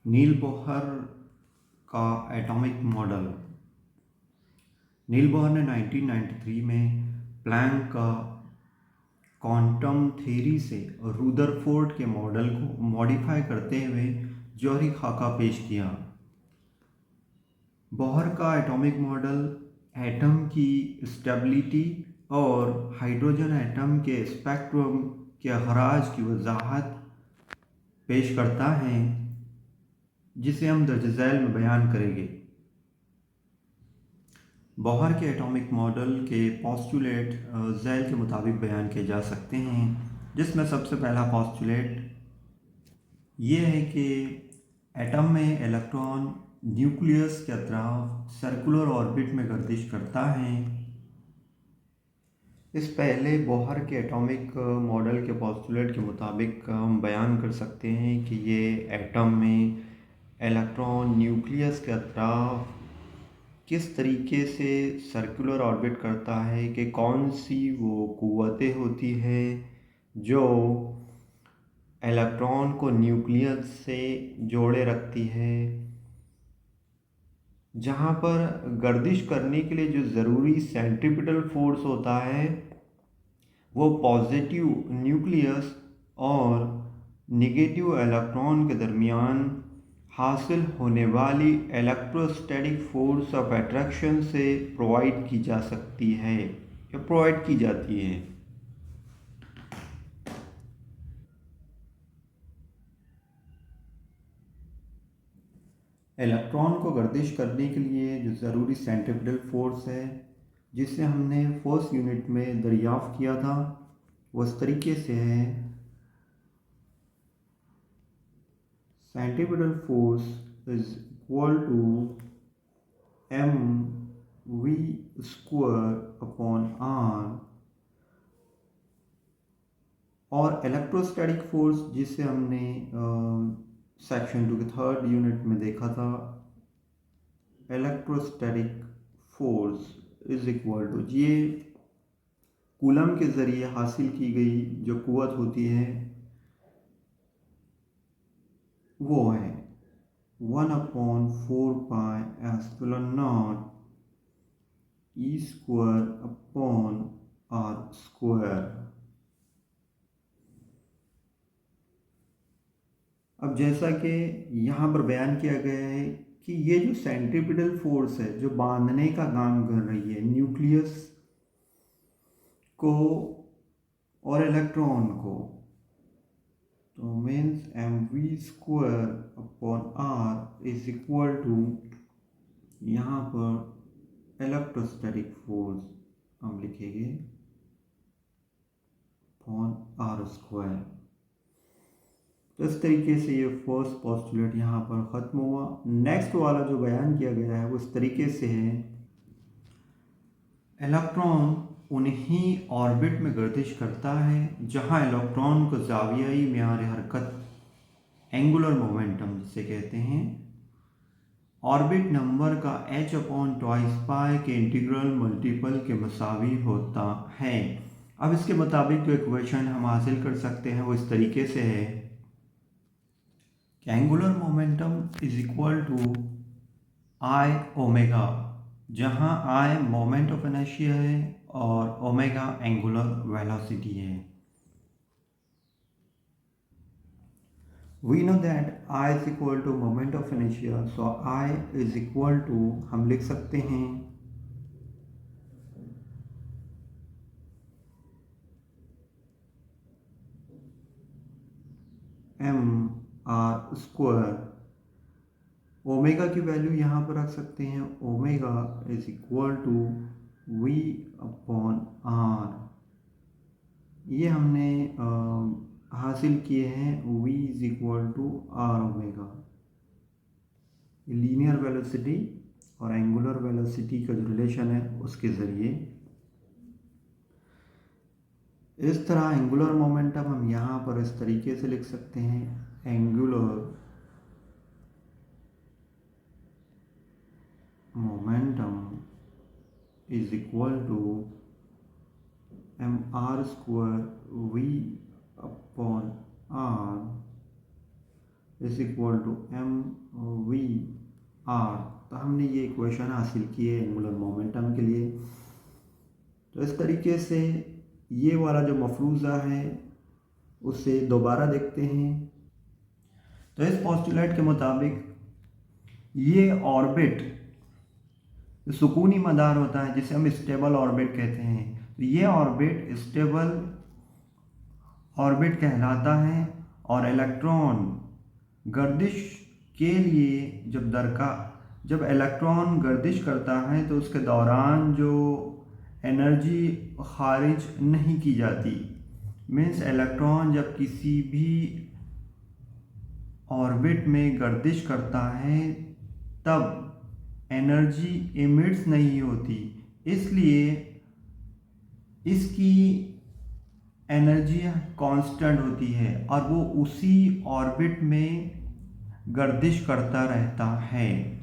नील Bohr का atomic model. नील Bohr ने 1993 में प्लैंक का क्वांटम थ्योरी से रुदरफोर्ड के मॉडल को मॉडिफाई करते हुए जौहरी खाका पेश किया। बोहर का एटॉमिक मॉडल एटम की स्टेबिलिटी और हाइड्रोजन एटम के स्पेक्ट्रम के अखराज की वजाहत पेश करता है, जिसे हम दर्ज झैल में बयान करेंगे। बोहर के एटॉमिक मॉडल के पोस्टुलेट झैल के मुताबिक बयान किए जा सकते हैं, जिसमें सबसे पहला पोस्टुलेट ये है कि एटम में इलेक्ट्रॉन न्यूक्लियस के अतराफ सर्कुलर ऑर्बिट में गर्दिश करता है। इस पहले बोहर के एटॉमिक मॉडल के पोस्टुलेट के मुताबिक हम बयान कर सकते हैं कि ये एटम में इलेक्ट्रॉन न्यूक्लियस के अतराफ किस तरीके से सर्कुलर ऑर्बिट करता है कि कौन सी वो क़ुव्वतें होती हैं जो इलेक्ट्रॉन को न्यूक्लियस से जोड़े रखती है। जहाँ पर गर्दिश करने के लिए जो ज़रूरी सेंट्रीपिटल फोर्स होता है वो पॉजिटिव न्यूक्लियस और नेगेटिव इलेक्ट्रॉन के दरमियान हासिल होने वाली इलेक्ट्रोस्टैटिक फोर्स ऑफ अट्रैक्शन से प्रोवाइड की जा सकती है या प्रोवाइड की जाती है। इलेक्ट्रॉन को गर्दिश करने के लिए जो ज़रूरी सेंट्रीपिटल फोर्स है, जिसे हमने फर्स्ट यूनिट में दरियाफ्त किया था, वो इस तरीके से है। Centripetal force is equal to M V square upon R, और इलेक्ट्रोस्टैटिक फोर्स जिसे हमने सेक्शन 2 के थर्ड यूनिट में देखा था, electrostatic force is equal to ये कूलम के ज़रिए हासिल की गई जो क़ुव्वत होती है वो है 1/4πε0 E square upon are square. अब जैसा कि यहाँ पर बयान किया गया है कि ये जो सेंट्रीपिटल फोर्स है जो बांधने का काम कर रही है न्यूक्लियस को और इलेक्ट्रॉन को, तो means M V square upon R is equal to यहाँ पर इलेक्ट्रोस्टैटिक फोर्स हम लिखेंगे अपॉन आर स्क्वायर। तो इस तरीके से ये फर्स्ट पोस्टुलेट यहाँ पर ख़त्म हुआ। नेक्स्ट वाला जो बयान किया गया है वो इस तरीके से है, इलेक्ट्रॉन उन्हीं ऑर्बिट में गर्दिश करता है जहाँ इलेक्ट्रॉन को ज़ावियाई म्यार हरकत एंगुलर मोमेंटम जिसे कहते हैं, ऑर्बिट नंबर का h/2 के इंटीग्रल मल्टीपल के मसावी होता है। अब इसके मुताबिक जो इक्वेशन हम हासिल कर सकते हैं वो इस तरीके से है कि angular momentum is equal to I omega, जहाँ आई मोमेंट ऑफ इनर्शिया है और ओमेगा एंगुलर वेलोसिटी है। We know that I is equal to moment of inertia, so I is equal to हम लिख सकते हैं एम आर स्क्वायर। ओमेगा की value यहाँ पर रख सकते हैं, omega is equal to V upon R. ये हमने हासिल किए हैं V is equal to R omega. Linear velocity और एंगुलर वेलोसिटी का जो रिलेशन है उसके ज़रिए इस तरह एंगुलर मोमेंटम हम यहाँ पर इस तरीके से लिख सकते हैं, angular momentum is equal to M R square V upon R is equal to mv/r। तो हमने ये इक्वेशन हासिल की है एंगुलर मोमेंटम के लिए। तो इस तरीके से ये वाला जो मफरूज़ा है उसे दोबारा देखते हैं। तो इस पोस्टुलेट के मुताबिक ये ऑर्बिट सुकूनी मदार होता है जिसे हम स्टेबल ऑर्बिट कहते हैं। तो ये ऑर्बिट स्टेबल ऑर्बिट कहलाता है और इलेक्ट्रॉन गर्दिश के लिए जब इलेक्ट्रॉन गर्दिश करता है तो उसके दौरान जो एनर्जी खारिज नहीं की जाती, मीन्स इलेक्ट्रॉन जब किसी भी ऑर्बिट में गर्दिश करता है तब एनर्जी इमिट्स नहीं होती, इसलिए इसकी एनर्जी कांस्टेंट होती है और वो उसी ऑर्बिट में गर्दिश करता रहता है।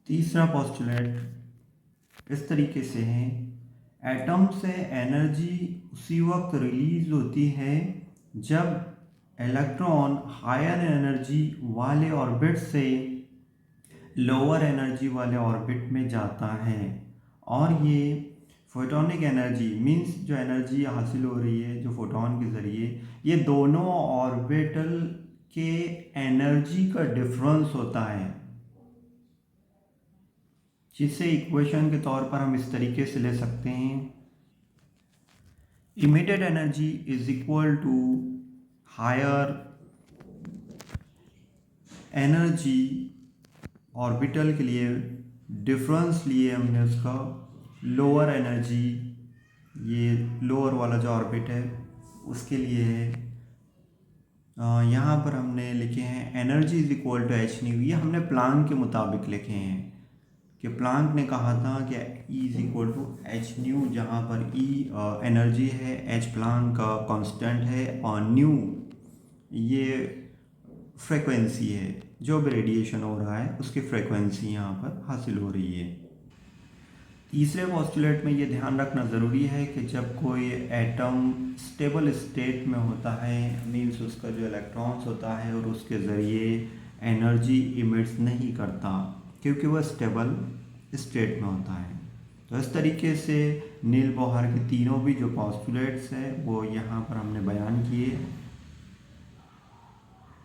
तीसरा पोस्टुलेट इस तरीके से है, एटम से एनर्जी उसी वक्त रिलीज होती है जब इलेक्ट्रॉन हायर एनर्जी वाले ऑर्बिट से लोअर एनर्जी वाले ऑर्बिट में जाता है। और ये फोटोनिक एनर्जी मीन्स जो एनर्जी हासिल हो रही है जो फोटोन के ज़रिए, ये दोनों ऑर्बिटल के एनर्जी का डिफरेंस होता है, जिसे इक्वेशन के तौर पर हम इस तरीके से ले सकते हैं, emitted energy is equal to higher energy orbital के लिए डिफरेंस लिए हमने उसका लोअर एनर्जी, ये लोअर वाला जो ऑर्बिट है उसके लिए है। यहाँ पर हमने लिखे हैं energy is equal to H nu. ये हमने प्लांक के मुताबिक लिखे हैं कि प्लांक ने कहा था कि E is equal to H nu, जहाँ पर E एनर्जी है, एच प्लांक का कांस्टेंट है और न्यू ये फ्रेक्वेंसी है, जो भी रेडिएशन हो रहा है उसकी फ्रेक्वेंसी यहाँ पर हासिल हो रही है। तीसरे पोस्टुलेट में ये ध्यान रखना ज़रूरी है कि जब कोई एटम स्टेबल स्टेट में होता है, मीन्स उसका जो इलेक्ट्रॉन्स होता है और उसके ज़रिए एनर्जी इमिट्स नहीं करता क्योंकि वह स्टेबल स्टेट में होता है। तो इस तरीके से नील बोहर के तीनों भी जो पोस्टुलेट्स हैं वो यहाँ पर हमने बयान किए।